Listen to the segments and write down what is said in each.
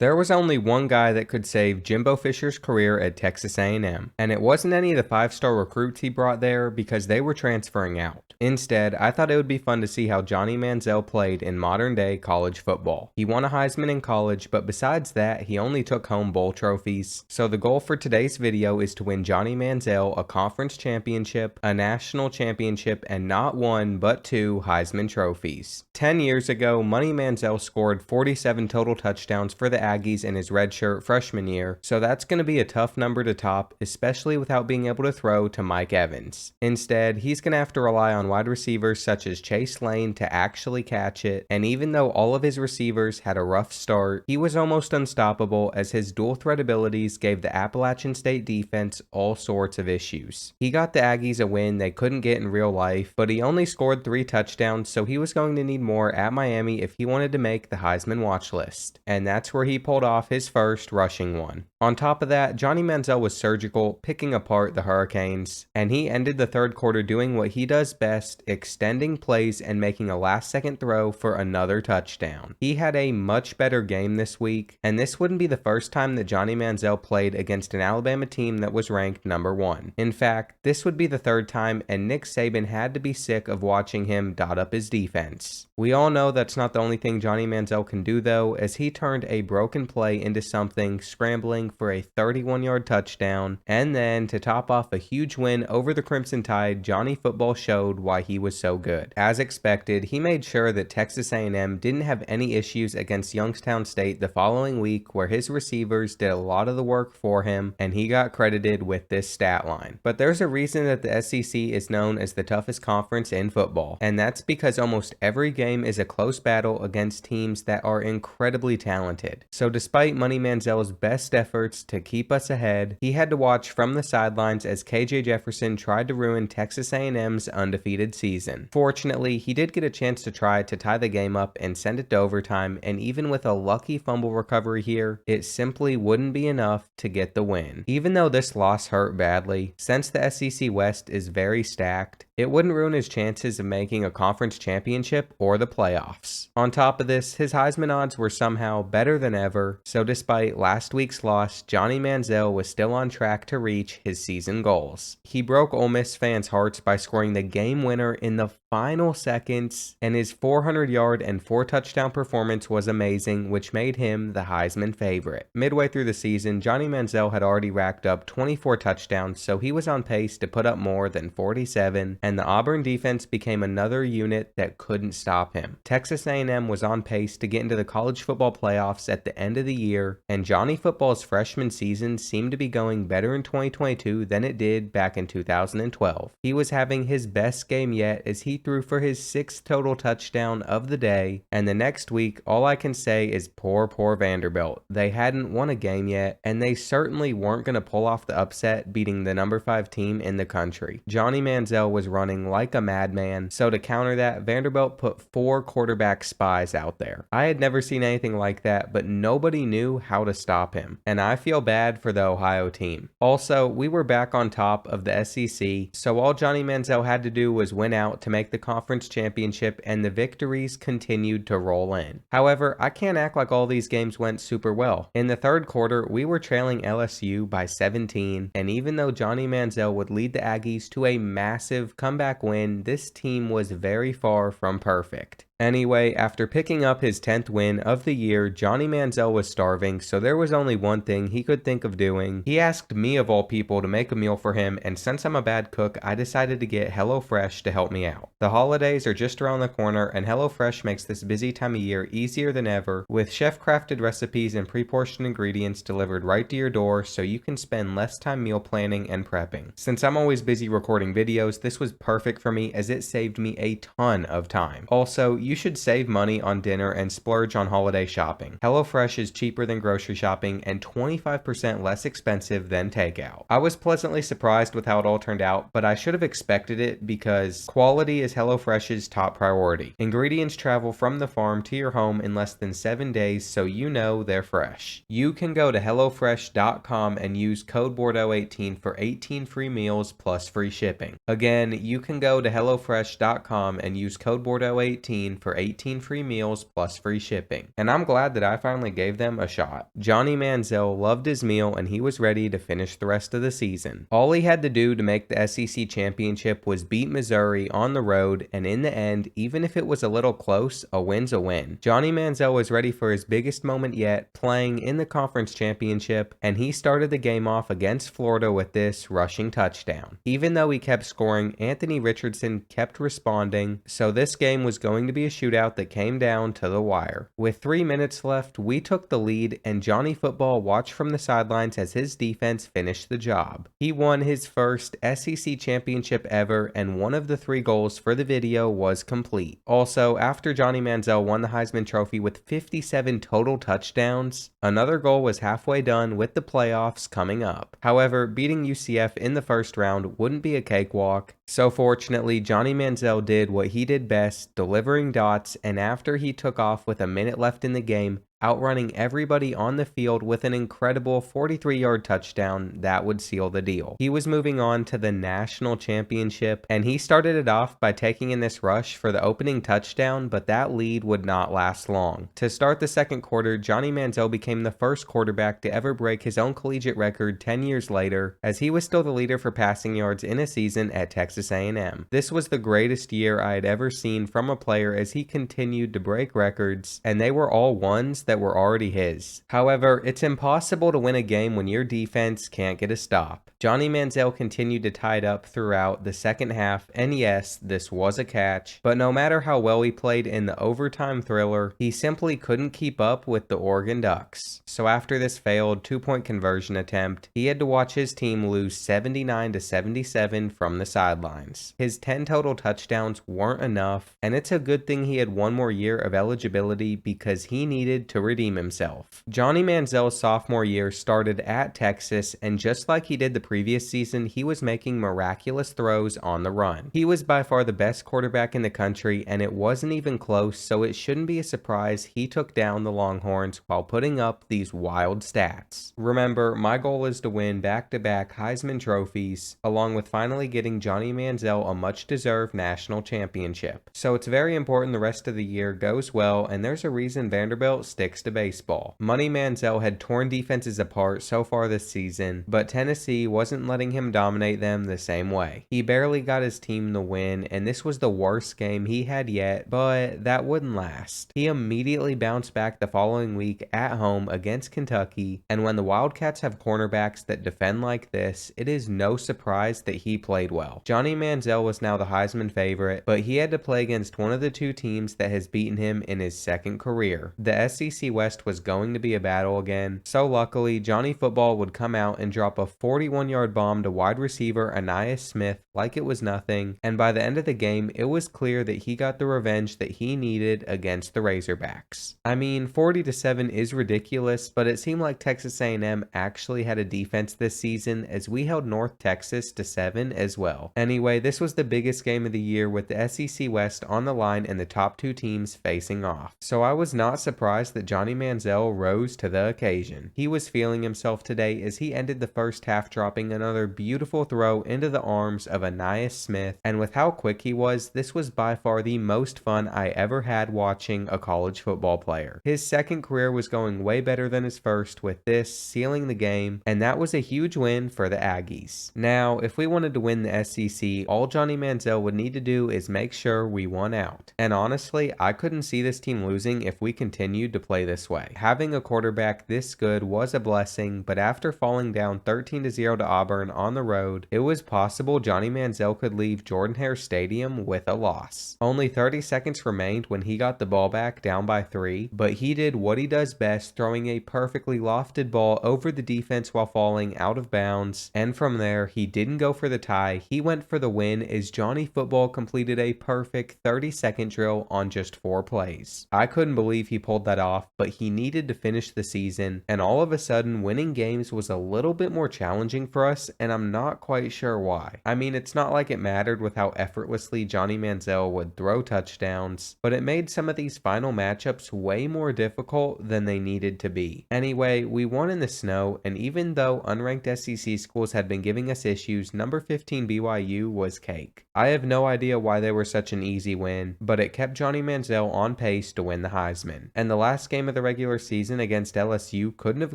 There was only one guy that could save Jimbo Fisher's career at Texas A&M, and it wasn't any of the 5-star recruits he brought there because they were transferring out. Instead, I thought it would be fun to see how Johnny Manziel played in modern-day college football. He won a Heisman in college, but besides that, he only took home bowl trophies. So the goal for today's video is to win Johnny Manziel a conference championship, a national championship, and not one, but 2 Heisman trophies. 10 years ago, Money Manziel scored 47 total touchdowns for the Aggies in his redshirt freshman year, so that's going to be a tough number to top, especially without being able to throw to Mike Evans. Instead, he's going to have to rely on wide receivers such as Chase Lane to actually catch it, and even though all of his receivers had a rough start, he was almost unstoppable as his dual threat abilities gave the Appalachian State defense all sorts of issues. He got the Aggies a win they couldn't get in real life, but he only scored 3 touchdowns, so he was going to need more at Miami if he wanted to make the Heisman watch list, and that's where he pulled off his first rushing one. On top of that, Johnny Manziel was surgical, picking apart the Hurricanes, and he ended the third quarter doing what he does best, extending plays and making a last-second throw for another touchdown. He had a much better game this week, and this wouldn't be the first time that Johnny Manziel played against an Alabama team that was ranked number 1. In fact, this would be the 3rd time, and Nick Saban had to be sick of watching him dot up his defense. We all know that's not the only thing Johnny Manziel can do though, as he turned a broken play into something, scrambling for a 31-yard touchdown, and then to top off a huge win over the Crimson Tide, Johnny Football showed why he was so good. As expected, he made sure that Texas A&M didn't have any issues against Youngstown State the following week, where his receivers did a lot of the work for him, and he got credited with this stat line. But there's a reason that the SEC is known as the toughest conference in football, and that's because almost every game is a close battle against teams that are incredibly talented. So despite Money Manziel's best efforts to keep us ahead, he had to watch from the sidelines as KJ Jefferson tried to ruin Texas A&M's undefeated season. Fortunately, he did get a chance to try to tie the game up and send it to overtime, and even with a lucky fumble recovery here, it simply wouldn't be enough to get the win. Even though this loss hurt badly, since the SEC West is very stacked, it wouldn't ruin his chances of making a conference championship or the playoffs. On top of this, his Heisman odds were somehow better than ever, so despite last week's loss, Johnny Manziel was still on track to reach his season goals. He broke Ole Miss fans' hearts by scoring the game winner in the final seconds, and his 400-yard and 4-touchdown performance was amazing, which made him the Heisman favorite. Midway through the season, Johnny Manziel had already racked up 24 touchdowns, so he was on pace to put up more than 47, and the Auburn defense became another unit that couldn't stop him. Texas A&M was on pace to get into the college football playoffs at the end of the year, and Johnny Football's freshman season seemed to be going better in 2022 than it did back in 2012. He was having his best game yet as he threw for his 6th total touchdown of the day, and the next week, all I can say is poor Vanderbilt. They hadn't won a game yet, and they certainly weren't going to pull off the upset beating the number 5 team in the country. Johnny Manziel was running like a madman, so to counter that, Vanderbilt put 4 quarterback spies out there. I had never seen anything like that, but nobody knew how to stop him, and I feel bad for the Ohio team. Also, we were back on top of the SEC, so all Johnny Manziel had to do was win out to make the conference championship, and the victories continued to roll in. However, I can't act like all these games went super well. In the third quarter, we were trailing LSU by 17, and even though Johnny Manziel would lead the Aggies to a massive comeback win, this team was very far from perfect. Anyway, after picking up his 10th win of the year, Johnny Manziel was starving, so there was only one thing he could think of doing. He asked me of all people to make a meal for him, and since I'm a bad cook, I decided to get HelloFresh to help me out. The holidays are just around the corner, and HelloFresh makes this busy time of year easier than ever, with chef-crafted recipes and pre-portioned ingredients delivered right to your door so you can spend less time meal planning and prepping. Since I'm always busy recording videos, this was perfect for me as it saved me a ton of time. Also, you should save money on dinner and splurge on holiday shopping. HelloFresh is cheaper than grocery shopping and 25% less expensive than takeout. I was pleasantly surprised with how it all turned out, but I should have expected it because quality is HelloFresh's top priority. Ingredients travel from the farm to your home in less than 7 days, so you know they're fresh. You can go to HelloFresh.com and use code Bordeaux18 for 18 free meals plus free shipping. Again, you can go to HelloFresh.com and use code Bordeaux18 for 18 free meals plus free shipping. And I'm glad that I finally gave them a shot. Johnny Manziel loved his meal and he was ready to finish the rest of the season. All he had to do to make the SEC championship was beat Missouri on the road, and in the end, even if it was a little close, a win's a win. Johnny Manziel was ready for his biggest moment yet, playing in the conference championship, and he started the game off against Florida with this rushing touchdown. Even though he kept scoring, Anthony Richardson kept responding, so this game was going to be a shootout that came down to the wire. With 3 minutes left, we took the lead, and Johnny Football watched from the sidelines as his defense finished the job. He won his first SEC championship ever, and one of the 3 goals for the video was complete. Also, after Johnny Manziel won the Heisman Trophy with 57 total touchdowns, another goal was halfway done with the playoffs coming up. However, beating UCF in the first round wouldn't be a cakewalk, so fortunately Johnny Manziel did what he did best, delivering dots, and after he took off with a minute left in the game, outrunning everybody on the field with an incredible 43-yard touchdown that would seal the deal. He was moving on to the national championship, and he started it off by taking in this rush for the opening touchdown, but that lead would not last long. To start the second quarter, Johnny Manziel became the first quarterback to ever break his own collegiate record 10 years later, as he was still the leader for passing yards in a season at Texas A&M. This was the greatest year I had ever seen from a player as he continued to break records, and they were all ones that were already his. However, it's impossible to win a game when your defense can't get a stop. Johnny Manziel continued to tie it up throughout the second half, and yes, this was a catch, but no matter how well he played in the overtime thriller, he simply couldn't keep up with the Oregon Ducks. So after this failed 2-point conversion attempt, he had to watch his team lose 79-77 from the sidelines. His 10 total touchdowns weren't enough, and it's a good thing he had one more year of eligibility because he needed to redeem himself. Johnny Manziel's sophomore year started at Texas, and just like he did the previous season, he was making miraculous throws on the run. He was by far the best quarterback in the country, and it wasn't even close, so it shouldn't be a surprise he took down the Longhorns while putting up these wild stats. Remember, my goal is to win back-to-back Heisman trophies, along with finally getting Johnny Manziel a much-deserved national championship. So it's very important the rest of the year goes well, and there's a reason Vanderbilt sticks to baseball. Money Manziel had torn defenses apart so far this season, but Tennessee wasn't letting him dominate them the same way. He barely got his team the win, and this was the worst game he had yet, but that wouldn't last. He immediately bounced back the following week at home against Kentucky, and when the Wildcats have cornerbacks that defend like this, it is no surprise that he played well. Johnny Manziel was now the Heisman favorite, but he had to play against one of the 2 teams that has beaten him in his second career. The SEC West was going to be a battle again, so luckily Johnny Football would come out and drop a 41-yard bomb to wide receiver Ainias Smith like it was nothing, and by the end of the game it was clear that he got the revenge that he needed against the Razorbacks. I mean, 40-7 is ridiculous, but it seemed like Texas A&M actually had a defense this season as we held North Texas to 7 as well. Anyway, this was the biggest game of the year with the SEC West on the line and the top 2 teams facing off. So I was not surprised that Johnny Manziel rose to the occasion. He was feeling himself today as he ended the first half dropping another beautiful throw into the arms of Ainias Smith, and with how quick he was, this was by far the most fun I ever had watching a college football player. His second career was going way better than his first, with this sealing the game, and that was a huge win for the Aggies. Now, if we wanted to win the SEC, all Johnny Manziel would need to do is make sure we won out. And honestly, I couldn't see this team losing if we continued to play this way. Having a quarterback this good was a blessing, but after falling down 13-0 to Auburn on the road, it was possible Johnny Manziel could leave Jordan-Hare Stadium with a loss. Only 30 seconds remained when he got the ball back down by 3, but he did what he does best, throwing a perfectly lofted ball over the defense while falling out of bounds, and from there, he didn't go for the tie, he went for the win as Johnny Football completed a perfect 30-second drill on just 4 plays. I couldn't believe he pulled that off, but he needed to finish the season, and all of a sudden winning games was a little bit more challenging for us, and I'm not quite sure why. I mean, it's not like it mattered with how effortlessly Johnny Manziel would throw touchdowns, but it made some of these final matchups way more difficult than they needed to be. Anyway, we won in the snow, and even though unranked SEC schools had been giving us issues, number 15 BYU was cake. I have no idea why they were such an easy win, but it kept Johnny Manziel on pace to win the Heisman. And the last game of the regular season against LSU couldn't have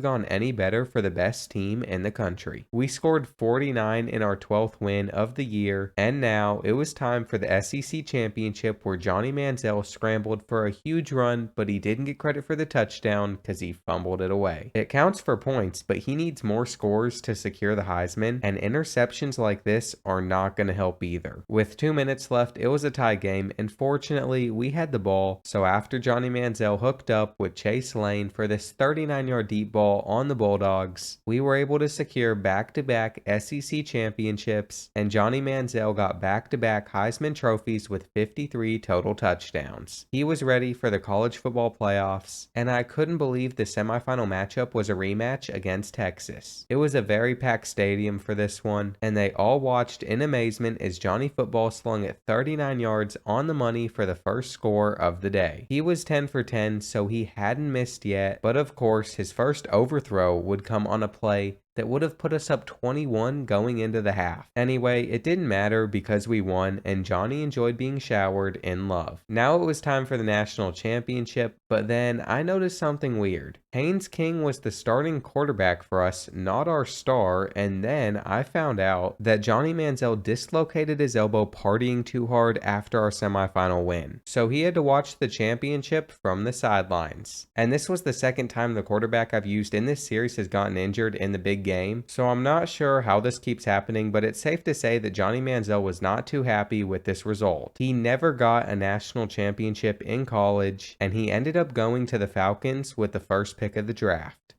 gone any better for the best team in the country. We scored 49 in our 12th win of the year, and now it was time for the SEC championship, where Johnny Manziel scrambled for a huge run, but he didn't get credit for the touchdown because he fumbled it away. It counts for points, but he needs more scores to secure the Heisman, and interceptions like this are not going to help either. With 2 minutes left, it was a tie game, and fortunately, we had the ball, so after Johnny Manziel hooked up with Chase Lane for this 39-yard deep ball on the Bulldogs, we were able to secure back-to-back SEC championships, and Johnny Manziel got back-to-back Heisman trophies with 53 total touchdowns. He was ready for the college football playoffs, and I couldn't believe the semifinal matchup was a rematch against Texas. It was a very packed stadium for this one, and they all watched in amazement as Johnny Football slung it 39 yards on the money for the first score of the day. He was 10 for 10, so he hadn't missed yet, but of course his first overthrow would come on a play that would have put us up 21 going into the half. Anyway, it didn't matter because we won, and Johnny enjoyed being showered in love. Now it was time for the national championship, but then I noticed something weird. Haynes King was the starting quarterback for us, not our star, and then I found out that Johnny Manziel dislocated his elbow partying too hard after our semifinal win, so he had to watch the championship from the sidelines. And this was the second time the quarterback I've used in this series has gotten injured in the big game, so I'm not sure how this keeps happening, but it's safe to say that Johnny Manziel was not too happy with this result. He never got a national championship in college, and he ended up going to the Falcons with the first pick of the draft.